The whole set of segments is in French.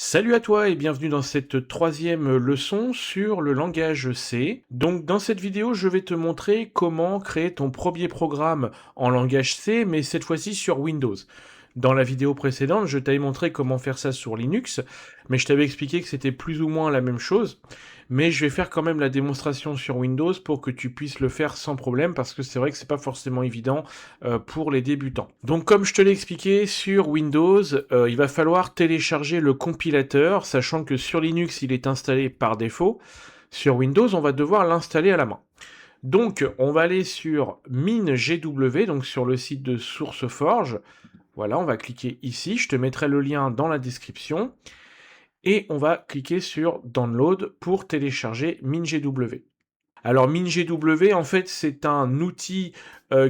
Salut à toi et bienvenue dans cette troisième leçon sur le langage C. Donc dans cette vidéo, je vais te montrer comment créer ton premier programme en langage C, mais cette fois-ci sur Windows. Dans la vidéo précédente, je t'avais montré comment faire ça sur Linux, mais je t'avais expliqué que c'était plus ou moins la même chose. Mais je vais faire quand même la démonstration sur Windows pour que tu puisses le faire sans problème, parce que c'est vrai que c'est pas forcément évident pour les débutants. Donc comme je te l'ai expliqué, sur Windows, il va falloir télécharger le compilateur, sachant que sur Linux, il est installé par défaut. Sur Windows, on va devoir l'installer à la main. Donc, on va aller sur MinGW, donc sur le site de SourceForge. Voilà, on va cliquer ici, je te mettrai le lien dans la description. Et on va cliquer sur Download pour télécharger MinGW. Alors MinGW, en fait, c'est un outil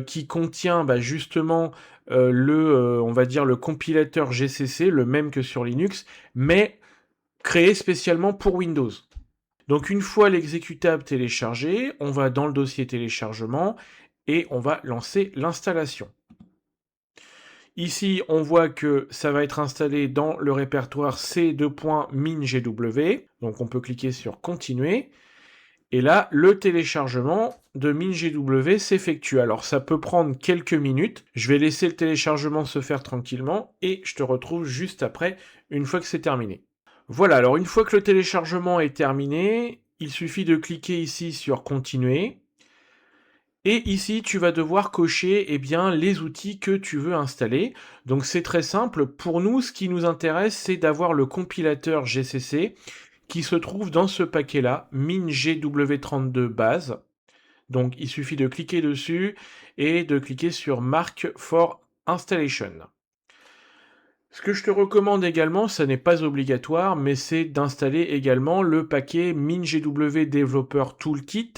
qui contient justement on va dire le compilateur GCC, le même que sur Linux, mais créé spécialement pour Windows. Donc une fois l'exécutable téléchargé, on va dans le dossier téléchargement et on va lancer l'installation. Ici, on voit que ça va être installé dans le répertoire C2.MinGW. Donc on peut cliquer sur Continuer. Et là, le téléchargement de MinGW s'effectue. Alors ça peut prendre quelques minutes. Je vais laisser le téléchargement se faire tranquillement et je te retrouve juste après, une fois que c'est terminé. Voilà, alors une fois que le téléchargement est terminé, il suffit de cliquer ici sur Continuer. Et ici, tu vas devoir cocher les outils que tu veux installer. Donc c'est très simple. Pour nous, ce qui nous intéresse, c'est d'avoir le compilateur GCC qui se trouve dans ce paquet-là, MinGW32 base. Donc il suffit de cliquer dessus et de cliquer sur Mark for Installation. Ce que je te recommande également, ça n'est pas obligatoire, mais c'est d'installer également le paquet MinGW Developer Toolkit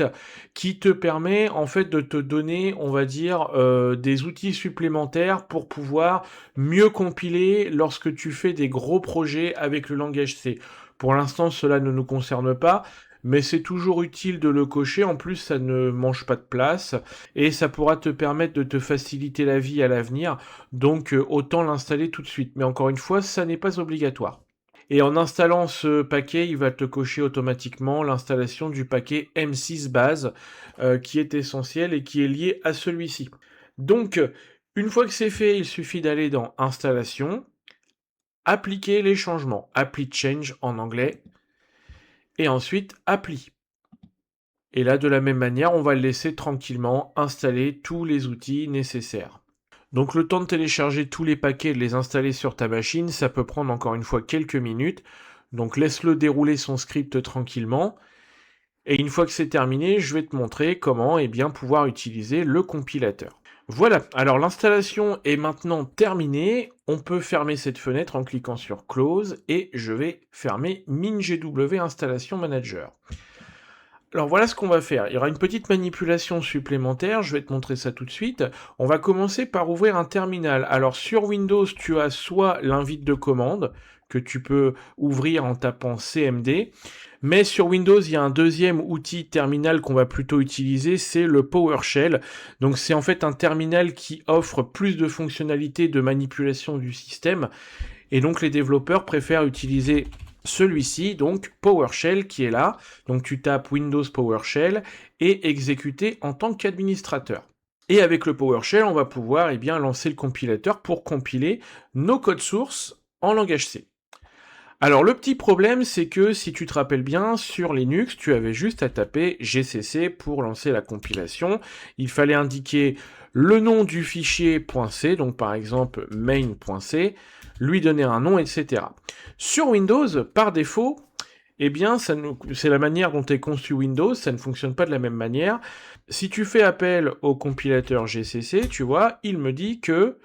qui te permet en fait de te donner, on va dire, des outils supplémentaires pour pouvoir mieux compiler lorsque tu fais des gros projets avec le langage C. Pour l'instant, cela ne nous concerne pas, mais c'est toujours utile de le cocher. En plus, ça ne mange pas de place et ça pourra te permettre de te faciliter la vie à l'avenir. Donc autant l'installer tout de suite. Mais encore une fois, ça n'est pas obligatoire. Et en installant ce paquet, il va te cocher automatiquement l'installation du paquet M6 base qui est essentiel et qui est lié à celui-ci. Donc, une fois que c'est fait, il suffit d'aller dans Installation, appliquer les changements, Apply Change en anglais, et ensuite Apply. Et là, de la même manière, on va le laisser tranquillement installer tous les outils nécessaires. Donc le temps de télécharger tous les paquets et de les installer sur ta machine, ça peut prendre encore une fois quelques minutes. Donc laisse-le dérouler son script tranquillement. Et une fois que c'est terminé, je vais te montrer comment pouvoir utiliser le compilateur. Voilà, alors l'installation est maintenant terminée. On peut fermer cette fenêtre en cliquant sur Close et je vais fermer MinGW Installation Manager. Alors voilà ce qu'on va faire. Il y aura une petite manipulation supplémentaire, je vais te montrer ça tout de suite. On va commencer par ouvrir un terminal. Alors sur Windows, tu as soit l'invite de commande, que tu peux ouvrir en tapant CMD, mais sur Windows, il y a un deuxième outil terminal qu'on va plutôt utiliser, c'est le PowerShell. Donc c'est en fait un terminal qui offre plus de fonctionnalités de manipulation du système, et donc les développeurs préfèrent utiliser celui-ci, donc PowerShell qui est là. Donc tu tapes Windows PowerShell et exécuter en tant qu'administrateur. Et avec le PowerShell, on va pouvoir lancer le compilateur pour compiler nos codes sources en langage C. Alors le petit problème, c'est que si tu te rappelles bien, sur Linux, tu avais juste à taper GCC pour lancer la compilation. Il fallait indiquer le nom du fichier .c, donc par exemple main.c, lui donner un nom, etc. Sur Windows, par défaut, c'est la manière dont est conçu Windows, ça ne fonctionne pas de la même manière. Si tu fais appel au compilateur GCC, tu vois, il me dit que,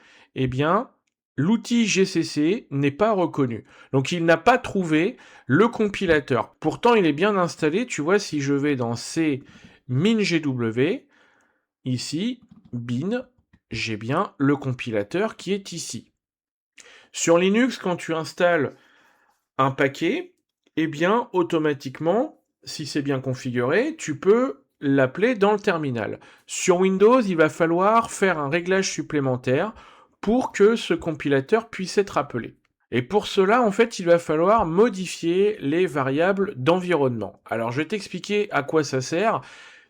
l'outil GCC n'est pas reconnu. Donc il n'a pas trouvé le compilateur. Pourtant, il est bien installé. Tu vois, si je vais dans C MinGW, ici, bin, j'ai bien le compilateur qui est ici. Sur Linux, quand tu installes un paquet, automatiquement, si c'est bien configuré, tu peux l'appeler dans le terminal. Sur Windows, il va falloir faire un réglage supplémentaire pour que ce compilateur puisse être appelé. Et pour cela, en fait, il va falloir modifier les variables d'environnement. Alors, je vais t'expliquer à quoi ça sert.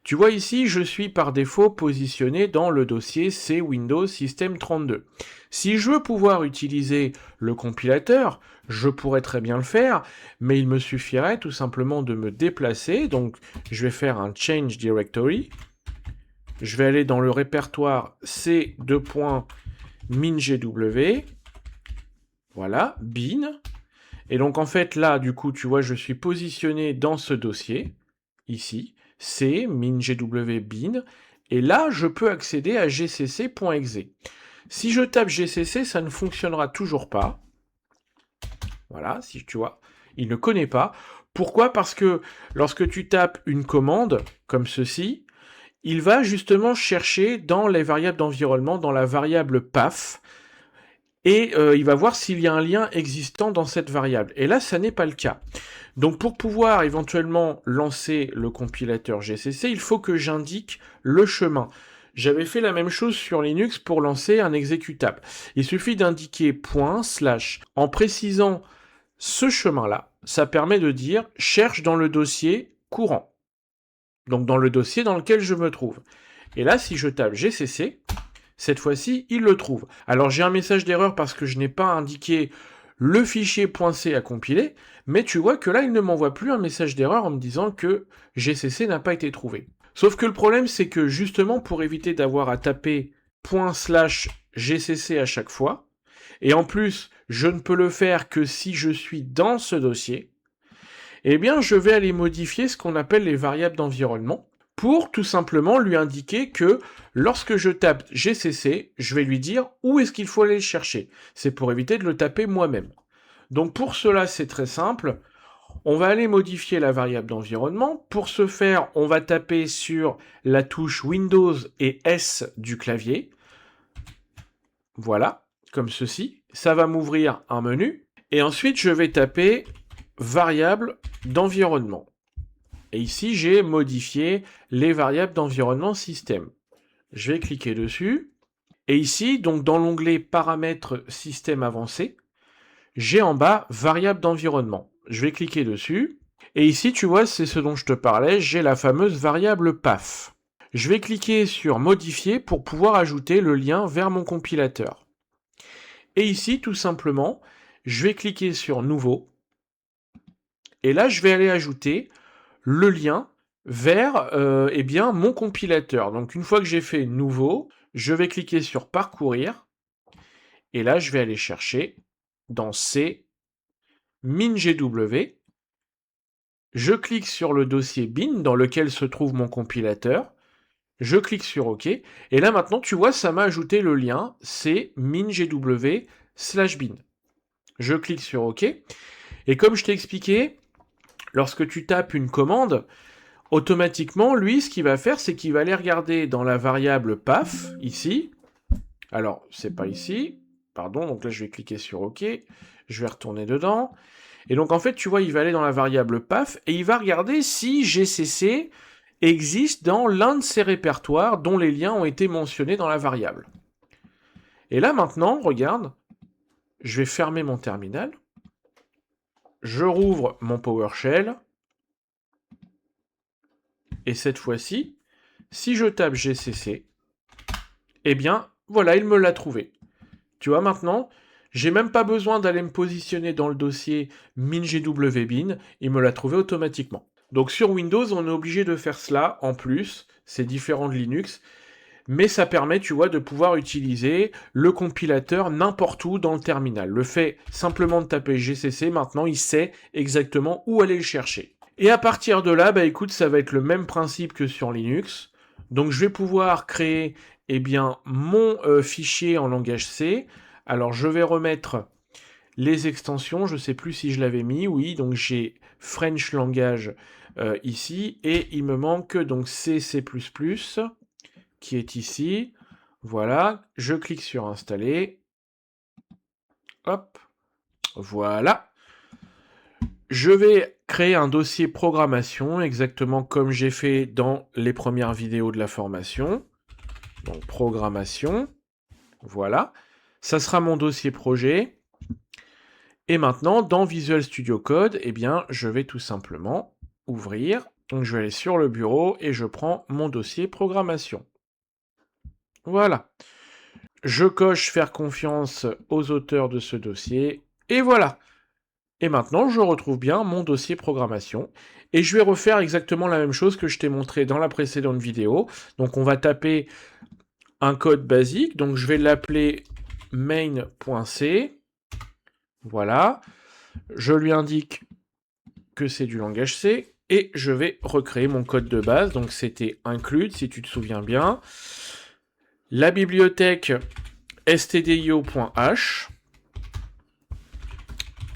Tu vois ici, je suis par défaut positionné dans le dossier C Windows System 32. Si je veux pouvoir utiliser le compilateur, je pourrais très bien le faire, mais il me suffirait tout simplement de me déplacer. Donc, je vais faire un Change Directory. Je vais aller dans le répertoire C2.MinGW. Voilà, bin. Et donc en fait là, du coup, tu vois, je suis positionné dans ce dossier, ici, C, mingw bin, et là, je peux accéder à gcc.exe. Si je tape gcc, ça ne fonctionnera toujours pas. Voilà, si tu vois, il ne connaît pas. Pourquoi? Parce que lorsque tu tapes une commande, comme ceci, il va justement chercher dans les variables d'environnement, dans la variable path, et il va voir s'il y a un lien existant dans cette variable. Et là, ça n'est pas le cas. Donc pour pouvoir éventuellement lancer le compilateur GCC, il faut que j'indique le chemin. J'avais fait la même chose sur Linux pour lancer un exécutable. Il suffit d'indiquer /, en précisant ce chemin-là, ça permet de dire « cherche dans le dossier courant », donc dans le dossier dans lequel je me trouve. Et là, si je tape GCC, cette fois-ci, il le trouve. Alors j'ai un message d'erreur parce que je n'ai pas indiqué le fichier .c à compiler, mais tu vois que là, il ne m'envoie plus un message d'erreur en me disant que GCC n'a pas été trouvé. Sauf que le problème, c'est que justement, pour éviter d'avoir à taper /gcc à chaque fois, et en plus, je ne peux le faire que si je suis dans ce dossier, eh bien, je vais aller modifier ce qu'on appelle les variables d'environnement, pour tout simplement lui indiquer que lorsque je tape GCC, je vais lui dire où est-ce qu'il faut aller le chercher. C'est pour éviter de le taper moi-même. Donc pour cela, c'est très simple. On va aller modifier la variable d'environnement. Pour ce faire, on va taper sur la touche Windows et S du clavier. Voilà, comme ceci. Ça va m'ouvrir un menu. Et ensuite, je vais taper variable d'environnement. Et ici, j'ai modifié les variables d'environnement système. Je vais cliquer dessus. Et ici, donc dans l'onglet paramètres système avancé, j'ai en bas variable d'environnement. Je vais cliquer dessus. Et ici, tu vois, c'est ce dont je te parlais, j'ai la fameuse variable path. Je vais cliquer sur modifier pour pouvoir ajouter le lien vers mon compilateur. Et ici, tout simplement, je vais cliquer sur nouveau. Et là, je vais aller ajouter le lien vers eh bien, mon compilateur. Donc une fois que j'ai fait nouveau, je vais cliquer sur parcourir. Et là, je vais aller chercher dans C, mingw. Je clique sur le dossier bin dans lequel se trouve mon compilateur. Je clique sur OK. Et là maintenant, tu vois, ça m'a ajouté le lien C, mingw/bin. Je clique sur OK. Et comme je t'ai expliqué, lorsque tu tapes une commande, automatiquement, lui, ce qu'il va faire, c'est qu'il va aller regarder dans la variable path, ici. Alors, c'est pas ici. Pardon, donc là, je vais cliquer sur OK. Je vais retourner dedans. Et donc, en fait, tu vois, il va aller dans la variable path et il va regarder si GCC existe dans l'un de ces répertoires dont les liens ont été mentionnés dans la variable. Et là, maintenant, regarde, je vais fermer mon terminal. Je rouvre mon PowerShell. Et cette fois-ci, si je tape GCC, eh bien, voilà, il me l'a trouvé. Tu vois, maintenant, j'ai même pas besoin d'aller me positionner dans le dossier mingw/bin, il me l'a trouvé automatiquement. Donc sur Windows, on est obligé de faire cela en plus, c'est différent de Linux, mais ça permet, tu vois, de pouvoir utiliser le compilateur n'importe où dans le terminal. Le fait simplement de taper GCC, maintenant, il sait exactement où aller le chercher. Et à partir de là, bah écoute, ça va être le même principe que sur Linux. Donc je vais pouvoir créer eh bien, mon fichier en langage C. Alors je vais remettre les extensions, je ne sais plus si je l'avais mis, oui, donc j'ai French Langage ici, et il me manque donc C++ qui est ici. Voilà, je clique sur installer. Hop, voilà. Je vais créer un dossier programmation, exactement comme j'ai fait dans les premières vidéos de la formation. Donc programmation, voilà. Ça sera mon dossier projet. Et maintenant, dans Visual Studio Code, eh bien, je vais tout simplement ouvrir. Donc, je vais aller sur le bureau et je prends mon dossier programmation. Voilà. Je coche faire confiance aux auteurs de ce dossier. Et voilà. Et maintenant, je retrouve bien mon dossier programmation. Et je vais refaire exactement la même chose que je t'ai montré dans la précédente vidéo. Donc, on va taper un code basique. Donc, je vais l'appeler main.c. Voilà. Je lui indique que c'est du langage C. Et je vais recréer mon code de base. Donc, c'était include, si tu te souviens bien. La bibliothèque stdio.h.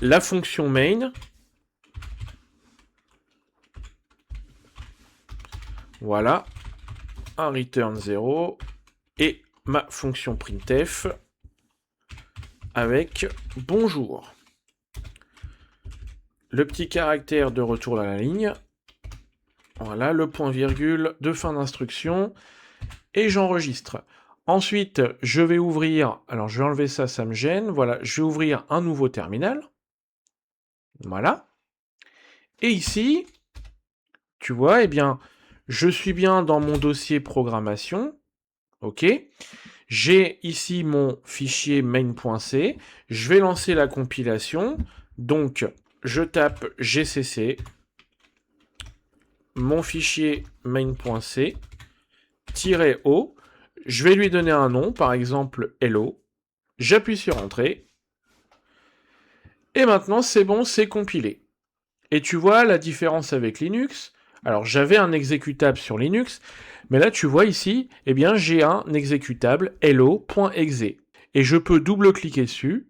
La fonction main. Voilà. Un return 0. Et ma fonction printf avec bonjour. Le petit caractère de retour dans la ligne. Voilà, le point virgule de fin d'instruction. Et j'enregistre. Ensuite, je vais ouvrir, alors je vais enlever ça, ça me gêne. Voilà, je vais ouvrir un nouveau terminal. Voilà. Et ici, tu vois, eh bien, je suis bien dans mon dossier programmation. OK. J'ai ici mon fichier main.c. Je vais lancer la compilation. Donc, je tape gcc, mon fichier main.c, -o. Je vais lui donner un nom, par exemple hello. J'appuie sur entrée. Et maintenant, c'est bon, c'est compilé. Et tu vois la différence avec Linux. Alors, j'avais un exécutable sur Linux, mais là, tu vois ici, eh bien, j'ai un exécutable hello.exe. Et je peux double-cliquer dessus.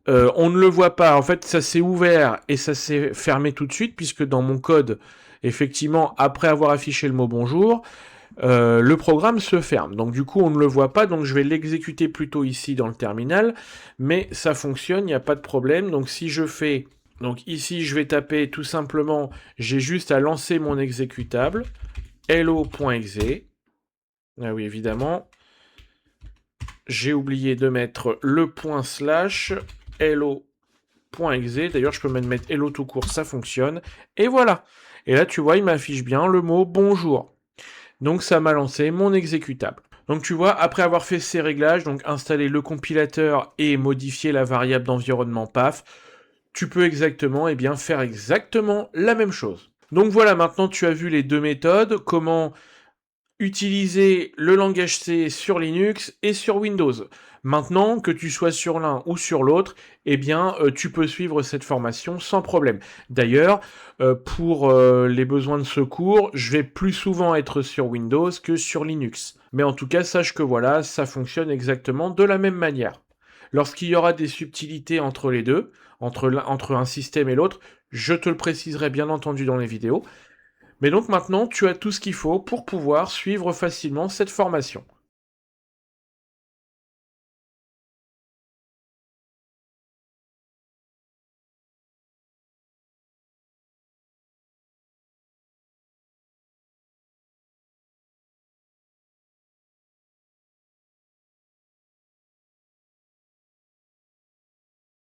On ne le voit pas. En fait, ça s'est ouvert et ça s'est fermé tout de suite, puisque dans mon code, effectivement, après avoir affiché le mot bonjour, le programme se ferme. Donc du coup, on ne le voit pas, donc je vais l'exécuter plutôt ici dans le terminal, mais ça fonctionne, il n'y a pas de problème. Donc si je fais... Donc ici, je vais taper tout simplement, j'ai juste à lancer mon exécutable, hello.exe. Ah oui, évidemment. J'ai oublié de mettre le point slash hello.exe. D'ailleurs, je peux même mettre hello tout court, ça fonctionne. Et voilà. Et là, tu vois, il m'affiche bien le mot bonjour. Donc ça m'a lancé mon exécutable. Donc tu vois, après avoir fait ces réglages, donc installer le compilateur et modifier la variable d'environnement PAF, tu peux exactement, eh bien, faire exactement la même chose. Donc voilà, maintenant tu as vu les deux méthodes, comment utiliser le langage C sur Linux et sur Windows. Maintenant, que tu sois sur l'un ou sur l'autre, eh bien, tu peux suivre cette formation sans problème. D'ailleurs, pour les besoins de secours, je vais plus souvent être sur Windows que sur Linux. Mais en tout cas, sache que voilà, ça fonctionne exactement de la même manière. Lorsqu'il y aura des subtilités entre les deux, entre un système et l'autre, je te le préciserai bien entendu dans les vidéos. Mais donc maintenant, tu as tout ce qu'il faut pour pouvoir suivre facilement cette formation.